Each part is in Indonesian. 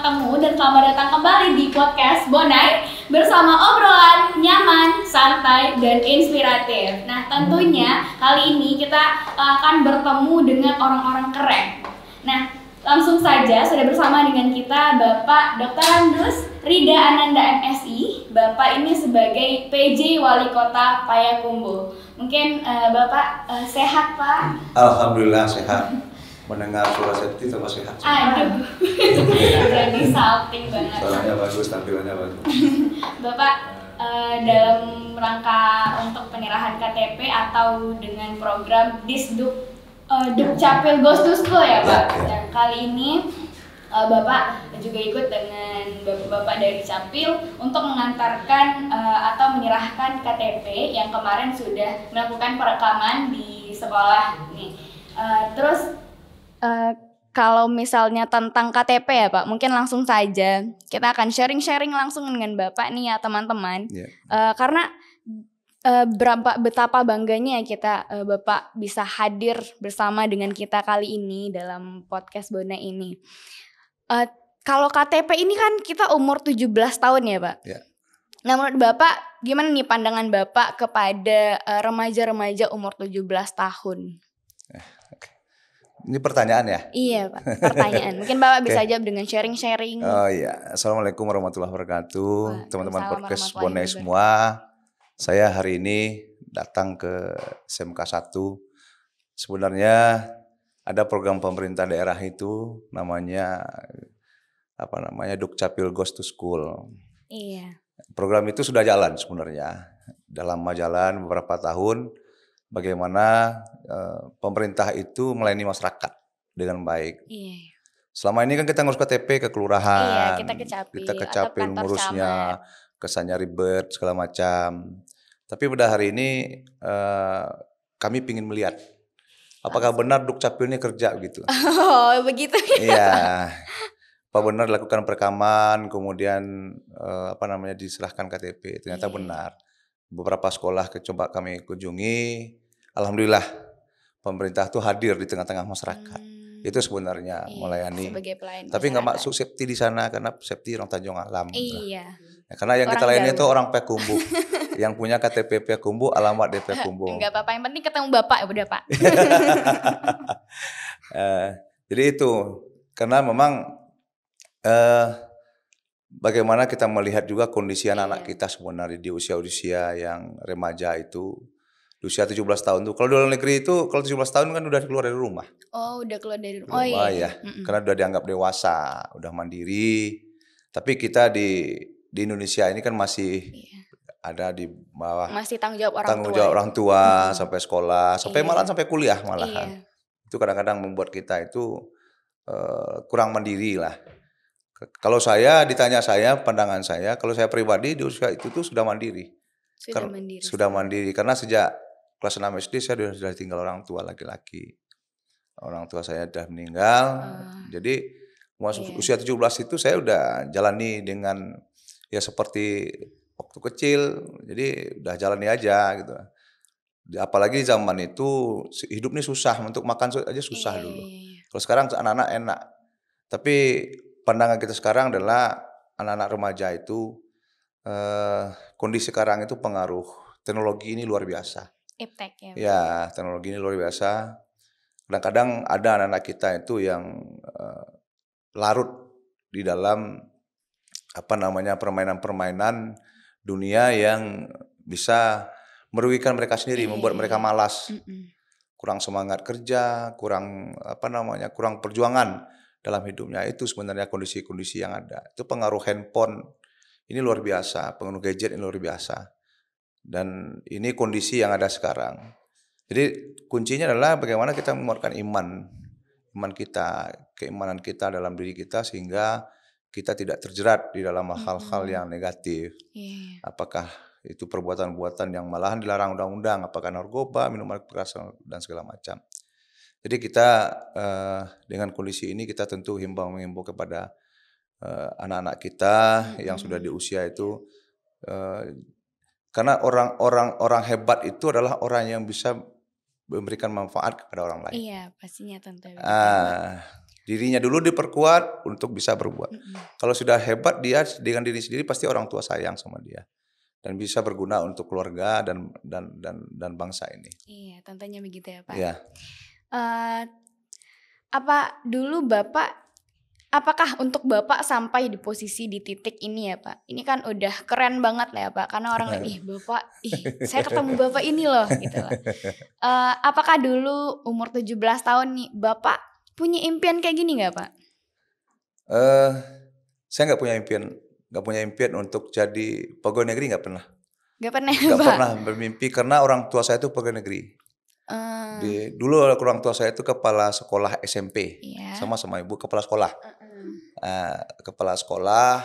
ketemu dan selamat datang kembali di podcast Bonai bersama obrolan nyaman, santai, dan inspiratif. Nah, tentunya kali ini kita akan bertemu dengan orang-orang keren. Nah, langsung saja sudah bersama dengan kita Bapak Dr. Andus Rida Ananda MSI. Bapak ini sebagai PJ Wali Kota Payakumbuh. Mungkin Bapak sehat, Pak? Alhamdulillah sehat. Mendengar suara Septi tambah sehat. Aduh, jadi salting banget. Suaranya bagus, tampilannya bagus. Bapak, dalam rangka untuk penyerahan KTP atau dengan program Disduk Dukcapil Goes to School ya Pak? Ya. Dan kali ini Bapak juga ikut dengan bapak-bapak dari Capil untuk mengantarkan atau menyerahkan KTP yang kemarin sudah melakukan perekaman di sekolah nih. Kalau misalnya tentang KTP ya Pak, mungkin langsung saja kita akan sharing-sharing langsung dengan Bapak nih ya teman-teman. Yeah. Karena betapa bangganya kita Bapak bisa hadir bersama dengan kita kali ini dalam podcast Bona ini. Kalau KTP ini kan kita umur 17 tahun ya Pak. Yeah. Nah menurut Bapak gimana nih pandangan Bapak kepada remaja-remaja umur 17 tahun? Ini pertanyaan ya? Iya Pak, pertanyaan. Mungkin Bapak bisa jawab dengan sharing-sharing. Oh iya, Assalamualaikum warahmatullahi wabarakatuh. Teman-teman podcast Bonai semua. Saya hari ini datang ke SMK 1. Sebenarnya ada program pemerintah daerah itu namanya Dukcapil Goes to School. Iya. Program itu sudah jalan sebenarnya. Dalam jalan beberapa tahun. Bagaimana pemerintah itu melayani masyarakat dengan baik. Iya. Selama ini kan kita ngurus KTP ke kelurahan, iya, kita ke Capil ngurusnya, kesannya ribet segala macam. Tapi pada hari ini kami ingin melihat apakah benar Dukcapil ini kerja gitu. Oh begitu. Iya. Apa benar dilakukan perekaman, kemudian diserahkan KTP. Ternyata benar. Beberapa sekolah coba kami kunjungi. Alhamdulillah pemerintah tuh hadir di tengah-tengah masyarakat. Itu sebenarnya melayani. Tapi nggak masuk Septi di sana karena Septi orang Tanjung Alam. Iya. Ya, karena yang kita layani itu orang Payakumbuh. Yang punya KTP Payakumbuh, alamat di Payakumbuh. Enggak apa-apa, yang penting ketemu Bapak ya udah Pak. Jadi itu karena memang bagaimana kita melihat juga kondisi anak-anak kita sebenarnya di usia-usia yang remaja itu. Di usia 17 tahun tuh. Kalau di luar negeri itu kalau 17 tahun kan udah keluar dari rumah. Oh, udah keluar dari rumah. Oh iya. Karena udah dianggap dewasa, udah mandiri. Tapi kita di Indonesia ini kan masih ada di bawah. Masih tanggung jawab orang tua sampai sekolah, sampai malahan sampai kuliah malahan. Itu kadang-kadang membuat kita itu kurang mandiri lah. Kalau ditanya pandangan saya, kalau saya pribadi di usia itu tuh sudah mandiri. Sudah mandiri karena sejak kelas 6 SD saya sudah tinggal orang tua laki-laki. Orang tua saya sudah meninggal. Jadi usia 17 itu saya udah jalani dengan ya seperti waktu kecil. Jadi udah jalani aja gitu. Apalagi zaman itu hidup ini susah, untuk makan aja susah dulu. Kalau sekarang anak-anak enak. Tapi pandangan kita sekarang adalah anak-anak remaja itu kondisi sekarang itu pengaruh teknologi ini luar biasa. Iptek ya. Ya, teknologi ini luar biasa. Kadang-kadang ada anak-anak kita itu yang larut di dalam permainan-permainan dunia yang bisa merugikan mereka sendiri, membuat mereka malas. Kurang semangat kerja, kurang perjuangan dalam hidupnya. Itu sebenarnya kondisi-kondisi yang ada. Itu pengaruh handphone ini luar biasa, pengaruh gadget ini luar biasa. Dan ini kondisi yang ada sekarang. Jadi kuncinya adalah bagaimana kita menguatkan iman kita, keimanan kita dalam diri kita sehingga kita tidak terjerat di dalam hal-hal yang negatif. Apakah itu perbuatan-perbuatan yang malahan dilarang undang-undang, apakah narkoba, minuman keras dan segala macam. Jadi kita dengan kondisi ini kita tentu mengimbau kepada anak-anak kita yang sudah di usia itu, karena orang hebat itu adalah orang yang bisa memberikan manfaat kepada orang lain. Iya, pastinya tentu. Dirinya dulu diperkuat untuk bisa berbuat. Kalau sudah hebat dia dengan diri sendiri, pasti orang tua sayang sama dia dan bisa berguna untuk keluarga dan bangsa ini. Iya, tentunya begitu ya Pak. Iya. Apa dulu apakah untuk Bapak sampai di posisi di titik ini ya Pak? Ini kan udah keren banget lah ya Pak, karena orang lihat, Bapak, saya ketemu Bapak ini loh gitu loh. Apakah dulu umur 17 tahun nih Bapak punya impian kayak gini nggak Pak? Saya nggak punya impian untuk jadi pegawai negeri, nggak pernah. Nggak pernah ya Nggak Pak? pernah bermimpi karena orang tua saya itu pegawai negeri. Dulu orang tua saya itu kepala sekolah SMP, Iya. sama ibu kepala sekolah. Kepala sekolah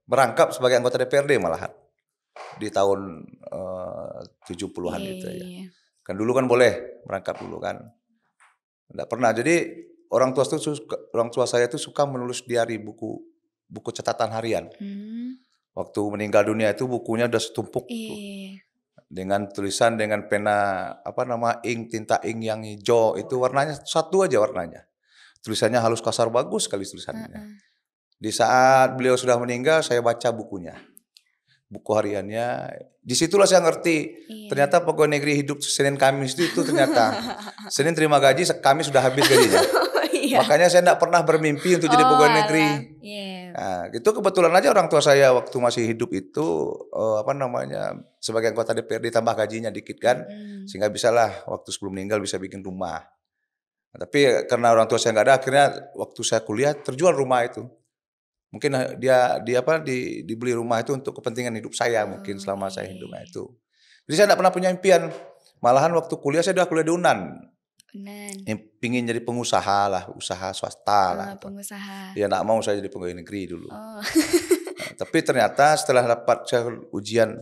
merangkap sebagai anggota DPRD malahan di tahun 70-an itu ya. Kan dulu kan boleh merangkap dulu kan. Enggak pernah. Jadi orang tua saya itu suka menulis diari, buku catatan harian. Waktu meninggal dunia itu bukunya udah setumpuk tuh. Dengan tulisan dengan pena tinta ink yang hijau, itu warnanya satu aja warnanya. Tulisannya halus kasar bagus sekali tulisannya. Di saat beliau sudah meninggal, saya baca bukunya. Buku hariannya. Disitulah saya ngerti. Ternyata pegawai negeri hidup Senin Kamis itu ternyata. Senin terima gaji, Kamis sudah habis gajinya. Makanya saya tidak pernah bermimpi untuk jadi pegawai negeri. Nah, itu kebetulan aja orang tua saya waktu masih hidup itu sebagai anggota DPRD tambah gajinya dikit kan. Sehingga bisalah waktu sebelum meninggal bisa bikin rumah. Nah, tapi karena orang tua saya nggak ada, akhirnya waktu saya kuliah terjual rumah itu. Mungkin dibeli rumah itu untuk kepentingan hidup saya mungkin selama saya hidupnya itu. Jadi saya tidak pernah punya impian. Malahan waktu kuliah saya sudah kuliah di UNAN. Pingin jadi pengusaha lah, usaha swasta lah. Pengusaha. Ya nggak mau saya jadi pegawai negeri dulu. Nah, tapi ternyata setelah dapat saya ujian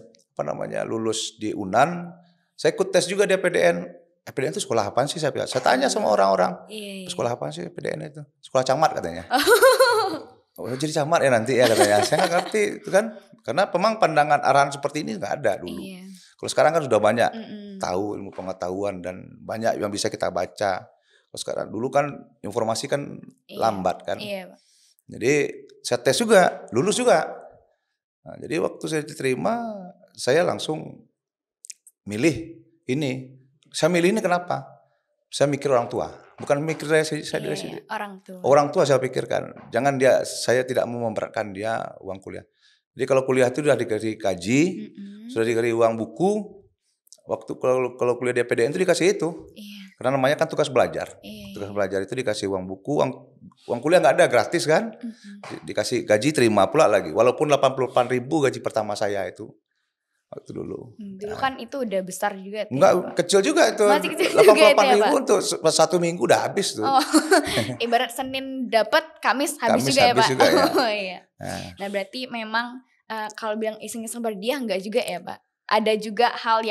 lulus di UNAN, saya ikut tes juga di PDN. PDN itu sekolah apaan sih saya tanya sama orang-orang. Sekolah apaan sih PDN itu? Sekolah camat katanya. Oh, jadi camat ya nanti ya katanya. Saya nggak ngerti itu kan, karena memang pandangan arahan seperti ini nggak ada dulu. Kalau sekarang kan sudah banyak tahu ilmu pengetahuan dan banyak yang bisa kita baca. Kalau sekarang dulu kan informasi kan lambat kan. Jadi saya tes juga, lulus juga. Nah, jadi waktu saya diterima, saya langsung milih ini. Saya milih ini kenapa? Saya mikir orang tua, bukan mikir saya diri sendiri. Orang tua saya pikirkan. Saya tidak mau memberatkan dia uang kuliah. Jadi kalau kuliah itu sudah dikasih gaji, sudah dikasih uang buku. Waktu kalau kuliah di PDN itu dikasih itu. Karena namanya kan tugas belajar. Tugas belajar itu dikasih uang buku, uang kuliah nggak ada, gratis kan. Dikasih gaji, terima pula lagi. Walaupun 88.000 gaji pertama saya itu. Waktu dulu. Dulu kan itu udah besar juga. Enggak, kecil juga itu. Masih kecil 88.000 untuk 1 minggu udah habis tuh. Ibarat Senin dapat, Kamis habis juga ya Pak. Juga, ya. Nah berarti memang kalau bilang iseng-iseng berdiah enggak juga ya Pak. Ada juga hal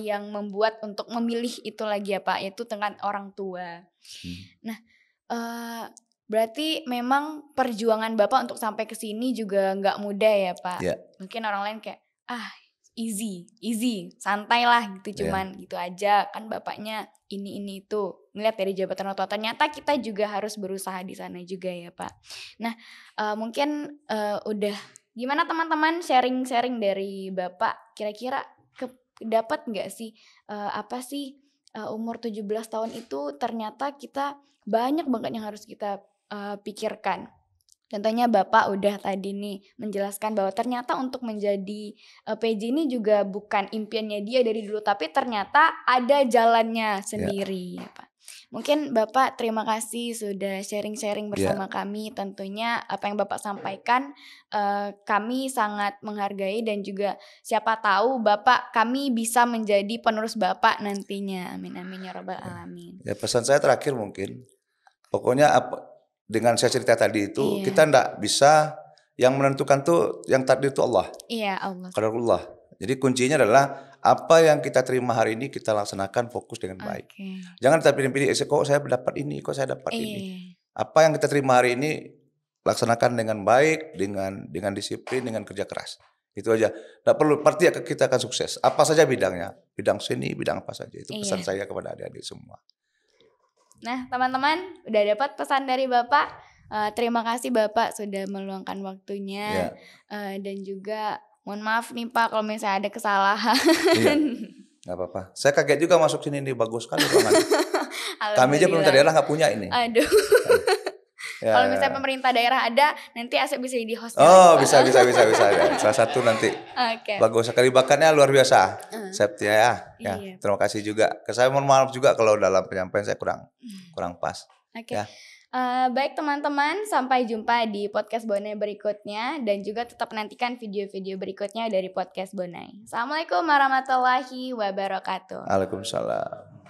yang membuat untuk memilih itu lagi ya Pak, yaitu dengan orang tua. Nah berarti memang perjuangan Bapak untuk sampai ke sini juga nggak mudah ya Pak. Mungkin orang lain kayak easy, santai lah gitu, cuman gitu aja kan Bapaknya ini itu. Ngeliat dari jabatan orang tua, ternyata kita juga harus berusaha di sana juga ya Pak. Nah mungkin udah gimana teman-teman sharing dari Bapak, kira-kira dapat nggak sih umur 17 tahun itu ternyata kita banyak banget yang harus kita pikirkan. Contohnya Bapak udah tadi nih menjelaskan bahwa ternyata untuk menjadi PJ ini juga bukan impiannya dia dari dulu, tapi ternyata ada jalannya sendiri ya Pak. Mungkin Bapak terima kasih sudah sharing-sharing bersama kami. Tentunya apa yang Bapak sampaikan kami sangat menghargai, dan juga siapa tahu kami bisa menjadi penerus Bapak nantinya. Amin amin ya rabbal alamin. Ya, pesan saya terakhir mungkin, pokoknya dengan saya cerita tadi itu kita ndak bisa, yang menentukan tuh yang takdir itu Allah. Iya, Allah. Qadarullah. Jadi kuncinya adalah apa yang kita terima hari ini kita laksanakan fokus dengan baik. Jangan kita pilih-pilih, kok saya dapat ini, kok saya dapat ini. Apa yang kita terima hari ini laksanakan dengan baik, dengan disiplin, dengan kerja keras. Itu aja. Nggak perlu pasti kita akan sukses. Apa saja bidangnya, bidang seni, bidang apa saja. Itu pesan saya kepada adik-adik semua. Nah, teman-teman udah dapat pesan dari Bapak. Terima kasih Bapak sudah meluangkan waktunya. Dan juga mohon maaf nih Pak kalau misalnya ada kesalahan. Iya, nggak apa-apa. Saya kaget juga masuk sini, ini bagus sekali ruangan. Kami aja pemerintah daerah nggak punya ini. Aduh. Kalau misalnya pemerintah daerah ada, nanti Asep bisa di host. Oh, bisa. Ya. Salah satu nanti. Bagus sekali, bakatnya luar biasa. Septia ya. Iya. Terima kasih juga. Saya mohon maaf juga kalau dalam penyampaian saya kurang pas. Ya. Baik teman-teman, sampai jumpa di podcast Bonai berikutnya dan juga tetap nantikan video-video berikutnya dari podcast Bonai. Assalamualaikum warahmatullahi wabarakatuh. Waalaikumsalam.